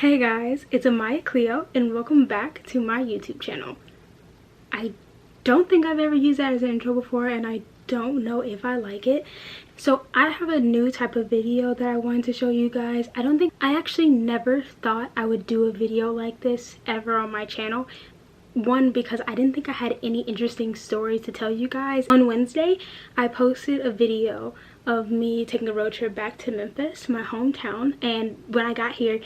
Hey guys, it's Amaya Cleo and welcome back to my YouTube channel. I don't think I've ever used that as an intro before and I don't know if I like it. So I have a new type of video that I wanted to show you guys. I actually never thought I would do a video like this ever on my channel. One, because I didn't think I had any interesting stories to tell you guys. On Wednesday, I posted a video of me taking a road trip back to Memphis, my hometown, and when I got here,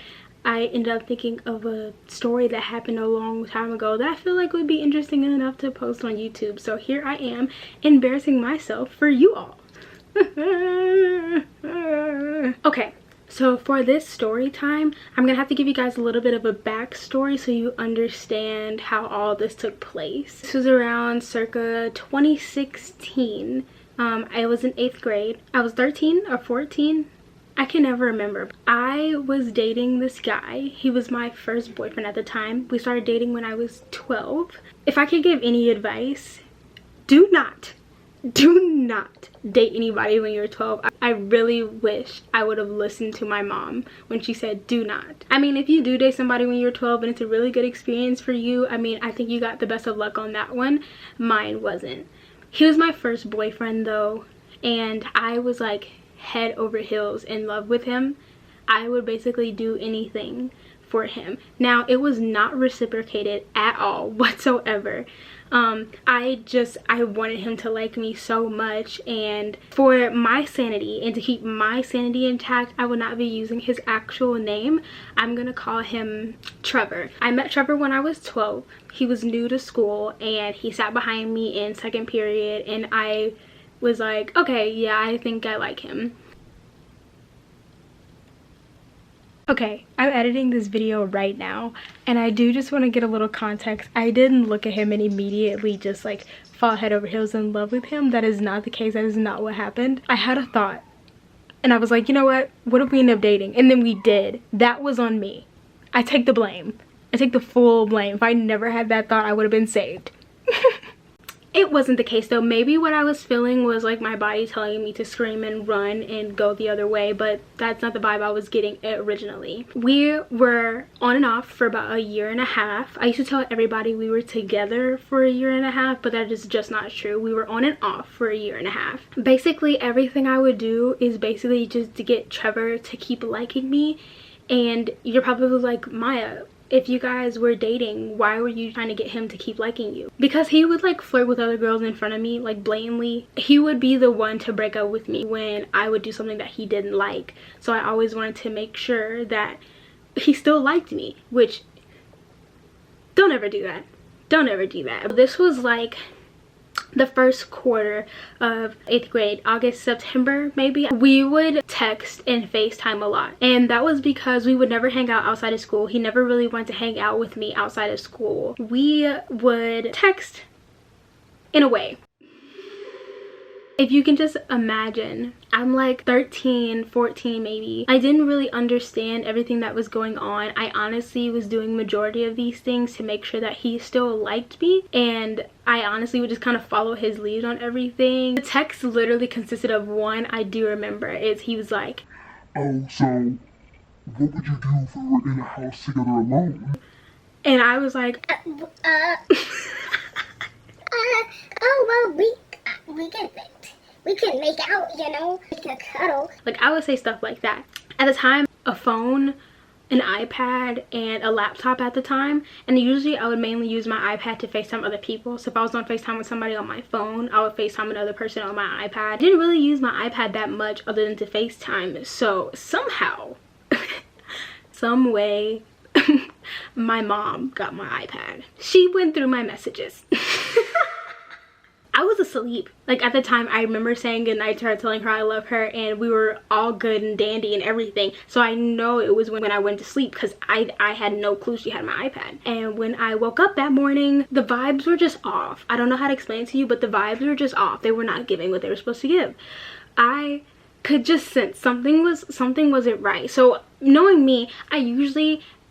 I ended up thinking of a story that happened a long time ago that I feel like would be interesting enough to post on YouTube. So here I am, embarrassing myself for you all. Okay, so for this story time, I'm gonna have to give you guys a little bit of a backstory so you understand how all this took place. This was around circa 2016. I was in 8th grade. I was 13 or 14. I can never remember. I was dating this guy. He was my first boyfriend at the time. We started dating when I was 12. If I could give any advice, do not date anybody when you're 12. I really wish I would have listened to my mom when she said do not. I mean, if you do date somebody when you're 12 and it's a really good experience for you, I mean, I think you got the best of luck on that one. Mine wasn't. He was my first boyfriend though, and I was like head over heels in love with him. I would basically do anything for him. Now, it was not reciprocated at all whatsoever. I wanted him to like me so much, and for my sanity and to keep my sanity intact, I will not be using his actual name. I'm gonna call him Trevor. I met Trevor when I was 12. He was new to school and he sat behind me in second period, and I was like, okay, yeah, I think I like him. Okay, I'm editing this video right now, and I do just want to get a little context. I didn't look at him and immediately just like fall head over heels in love with him. That is not the case. That is not what happened. I had a thought and I was like, you know what if we end up dating? And then we did. That was on me. I take the blame. I take the full blame. If I never had that thought, I would have been saved. It wasn't the case though. Maybe what I was feeling was like my body telling me to scream and run and go the other way, but that's not the vibe I was getting originally. We were on and off for about a year and a half. I used to tell everybody we were together for a year and a half, but that is just not true. We were on and off for a year and a half. Basically, everything I would do is basically just to get Trevor to keep liking me. And you're probably like, Maya, if you guys were dating, why were you trying to get him to keep liking you? Because he would like flirt with other girls in front of me, like blatantly. He would be the one to break up with me when I would do something that he didn't like. So I always wanted to make sure that he still liked me, which, don't ever do that. Don't ever do that. This was like the first quarter of 8th grade, August, September maybe. We would text and FaceTime a lot, and that was because we would never hang out outside of school. He never really wanted to hang out with me outside of school. We would text in a way. If you can just imagine, I'm like 13, 14 maybe. I didn't really understand everything that was going on. I honestly was doing majority of these things to make sure that he still liked me, and I honestly would just kind of follow his lead on everything. The text literally consisted of one I do remember. He was like, oh, so what would you do if we were in a house together alone? And I was like, oh, well, we can make out, you know, we can cuddle. Like, I would say stuff like that. At the time, a phone, an iPad, and a laptop at the time, and usually I would mainly use my iPad to FaceTime other people. So if I was on FaceTime with somebody on my phone, I would FaceTime another person on my iPad. I didn't really use my iPad that much other than to FaceTime. So somehow, some way, my mom got my iPad. She went through my messages. I was asleep. Like, at the time, I remember saying goodnight to her, telling her I love her, and we were all good and dandy and everything. So I know it was when I went to sleep, because I had no clue she had my iPad. And when I woke up that morning, the vibes were just off. I don't know how to explain it to you, but the vibes were just off. They were not giving what they were supposed to give. I could just sense something wasn't right. So knowing me,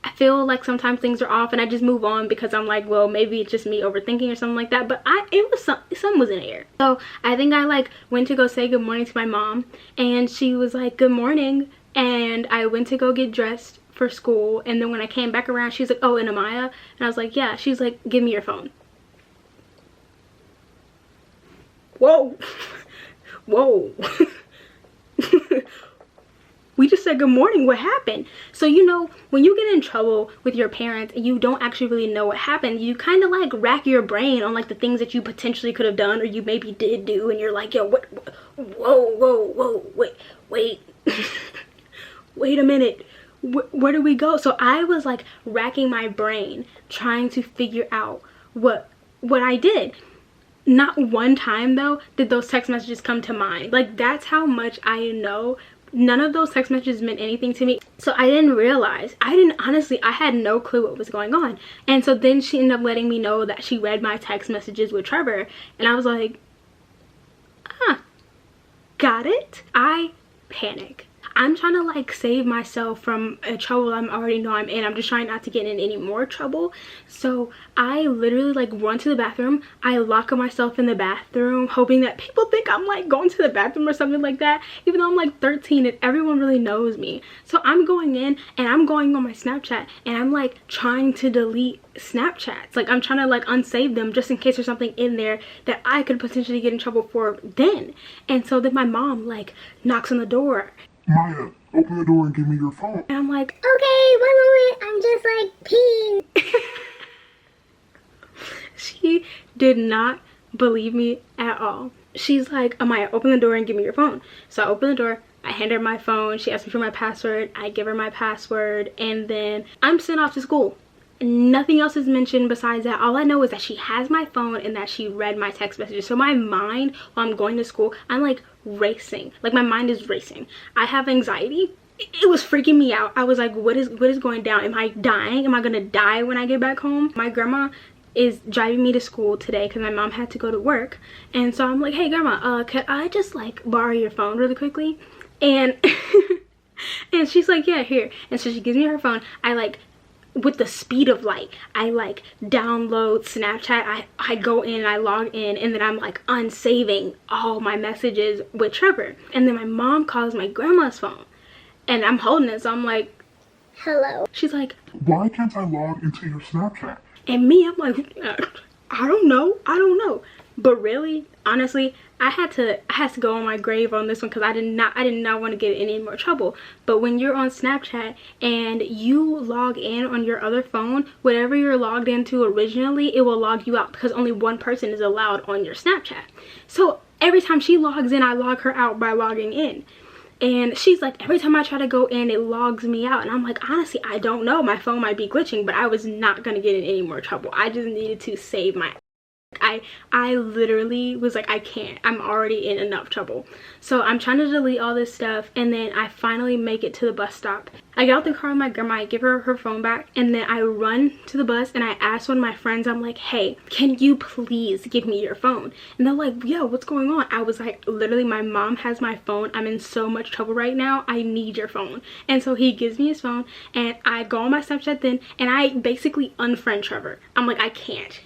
I feel like sometimes things are off and I just move on because I'm like, well, maybe it's just me overthinking or something like that. But something was in the air. So I think I like went to go say good morning to my mom, and she was like, good morning. And I went to go get dressed for school, and then when I came back around, she's like, oh, and Amaya? And I was like, yeah. She's like, give me your phone. Whoa. Whoa. We just said good morning. What happened? So, you know, when you get in trouble with your parents and you don't actually really know what happened, you kind of like rack your brain on like the things that you potentially could have done or you maybe did do, and you're like, yo, what? Whoa, wait wait a minute, where do we go? So I was like racking my brain trying to figure out what I did. Not one time though did those text messages come to mind. Like, that's how much I know. None of those text messages meant anything to me. So I didn't realize. Honestly, I had no clue what was going on. And so then she ended up letting me know that she read my text messages with Trevor. And I was like, got it? I panic. I'm trying to like save myself from a trouble I already know I'm in. I'm just trying not to get in any more trouble. So I literally like run to the bathroom. I lock myself in the bathroom, hoping that people think I'm like going to the bathroom or something like that, even though I'm like 13 and everyone really knows me. So I'm going in and I'm going on my Snapchat and I'm like trying to delete Snapchats. Like, I'm trying to like unsave them just in case there's something in there that I could potentially get in trouble for then. And so then my mom like knocks on the door. Maya, open the door and give me your phone. And I'm like, Okay, 1 moment. I'm just like peeing. she did not believe me at all. She's like, Amaya, open the door and give me your phone. So I open the door, I hand her my phone, she asks me for my password, I give her my password, and then I'm sent off to school. Nothing else is mentioned besides that. All I know is that she has my phone and that she read my text messages. So my mind, while I'm going to school, I'm like racing. Like, my mind is racing. I have anxiety. It was freaking me out. I was like, what is going down? Am I dying? Am I gonna die when I get back home? My grandma is driving me to school today because my mom had to go to work. And so I'm like, hey grandma, could I just like borrow your phone really quickly? And and she's like, yeah, here. And so she gives me her phone. I like, with the speed of light, I like download Snapchat. I go in, I log in, and then I'm like unsaving all my messages with Trevor. And then my mom calls my grandma's phone and I'm holding it, so I'm like, Hello. she's like, Why can't I log into your Snapchat? and me, I'm like, I don't know. But really, honestly, I had to go on my grave on this one because I did not want to get in any more trouble. But when you're on Snapchat and you log in on your other phone, whatever you're logged into originally, it will log you out because only one person is allowed on your Snapchat. So every time she logs in, I log her out by logging in. And she's like, every time I try to go in, it logs me out. And I'm like, honestly, I don't know. My phone might be glitching, but I was not going to get in any more trouble. I just needed to save my... I literally was like, I can't. I'm already in enough trouble. So I'm trying to delete all this stuff, and then I finally make it to the bus stop. I get out the car with my grandma, I give her her phone back, and then I run to the bus and I ask one of my friends, I'm like, hey, can you please give me your phone? And they're like, yeah, what's going on? I was like, literally, my mom has my phone. I'm in so much trouble right now. I need your phone. And so he gives me his phone, and I go on my Snapchat then, and I basically unfriend Trevor. I'm like, I can't,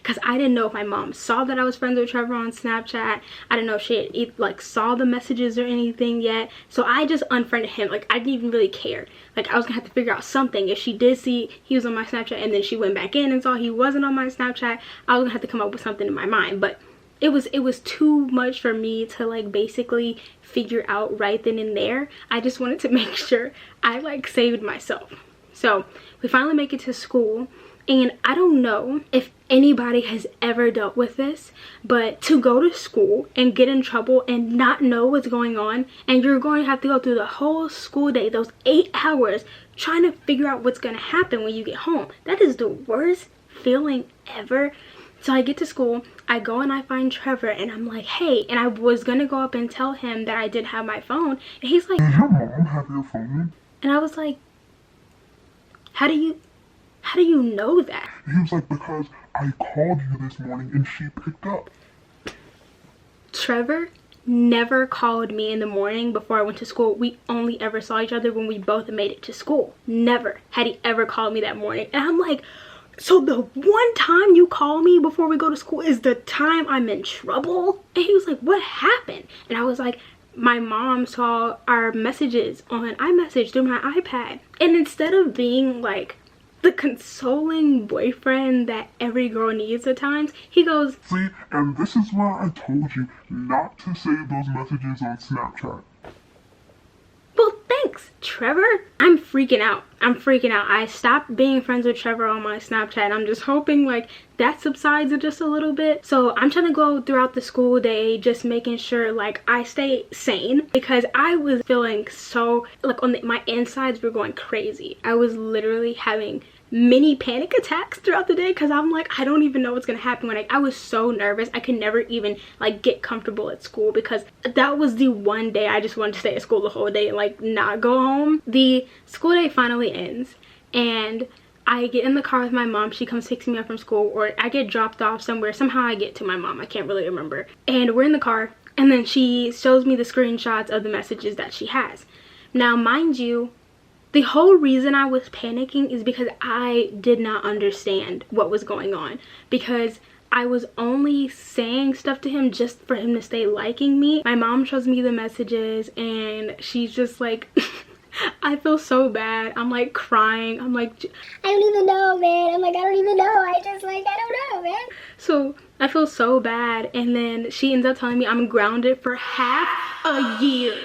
because I didn't know if my mom saw that I was friends with Trevor on Snapchat. I didn't know if she had, like, saw the messages or anything yet. So I just unfriended him. Like, I didn't even really care. Like, I was gonna have to figure out something. If she did see he was on my Snapchat and then she went back in and saw he wasn't on my Snapchat, I was gonna have to come up with something in my mind. But it was too much for me to like basically figure out right then and there. I just wanted to make sure I like saved myself. So we finally make it to school. And I don't know if anybody has ever dealt with this, but to go to school and get in trouble and not know what's going on, and you're going to have to go through the whole school day, those 8 hours, trying to figure out what's going to happen when you get home. That is the worst feeling ever. So I get to school, I go and I find Trevor, and I'm like, hey, and I was going to go up and tell him that I did have my phone, and he's like, Does your mom have your phone? And I was like, how do you know that? He was like, because I called you this morning and she picked up. Trevor never called me in the morning before I went to school. We only ever saw each other when we both made it to school. Never had he ever called me that morning. And I'm like, so the one time you call me before we go to school is the time I'm in trouble? And he was like, what happened? And I was like, my mom saw our messages on iMessage through my iPad, and instead of being like the consoling boyfriend that every girl needs at times, he goes, See, and this is why I told you not to save those messages on Snapchat. well, thanks, Trevor. I'm freaking out. I stopped being friends with Trevor on my Snapchat. I'm just hoping like that subsides just a little bit. So I'm trying to go throughout the school day just making sure like I stay sane, because I was feeling so like my insides were going crazy. I was literally having mini panic attacks throughout the day because I'm like, I don't even know what's gonna happen. When I was so nervous, I could never even like get comfortable at school, because that was the one day I just wanted to stay at school the whole day and like not go home. The school day finally ends and I get in the car with my mom. She comes picks me up from school, or I get dropped off somewhere. Somehow I get to my mom, I can't really remember, and we're in the car, and then she shows me the screenshots of the messages that she has. Now mind you, the whole reason I was panicking is because I did not understand what was going on, because I was only saying stuff to him just for him to stay liking me. My mom shows me the messages and she's just like, I feel so bad. I'm like crying. I'm like, I don't even know, man. I'm like, I don't even know. I don't know, man. so I feel so bad. And then she ends up telling me I'm grounded for half a year.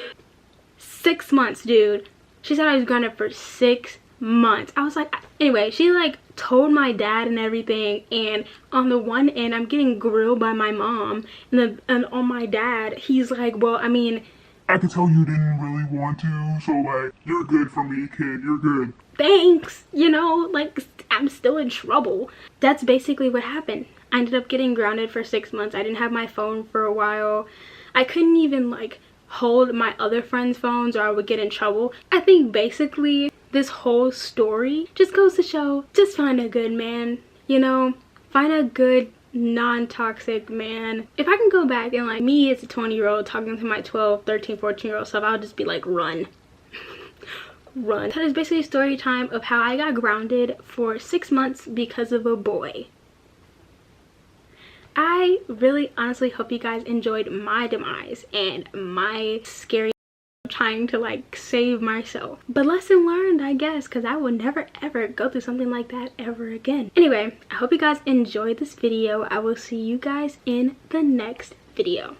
6 months, dude. She said I was grounded for 6 months. I was like, anyway, she like told my dad and everything, and on the one end I'm getting grilled by my mom, and on my dad he's like, well, I mean, I could tell you didn't really want to, so like, you're good for me, kid, you're good. thanks, you know, like I'm still in trouble. That's basically what happened. I ended up getting grounded for 6 months. I didn't have my phone for a while. I couldn't even like hold my other friends' phones or I would get in trouble. I think basically this whole story just goes to show, just find a good man, you know, find a good non-toxic man. If I can go back and like me as a 20-year-old talking to my 12, 13, 14-year-old self, I'll just be like, run. Run. That is basically a story time of how I got grounded for 6 months because of a boy. I really honestly hope you guys enjoyed my demise and my scary trying to like save myself. But lesson learned, I guess, because I will never ever go through something like that ever again. Anyway, I hope you guys enjoyed this video. I will see you guys in the next video.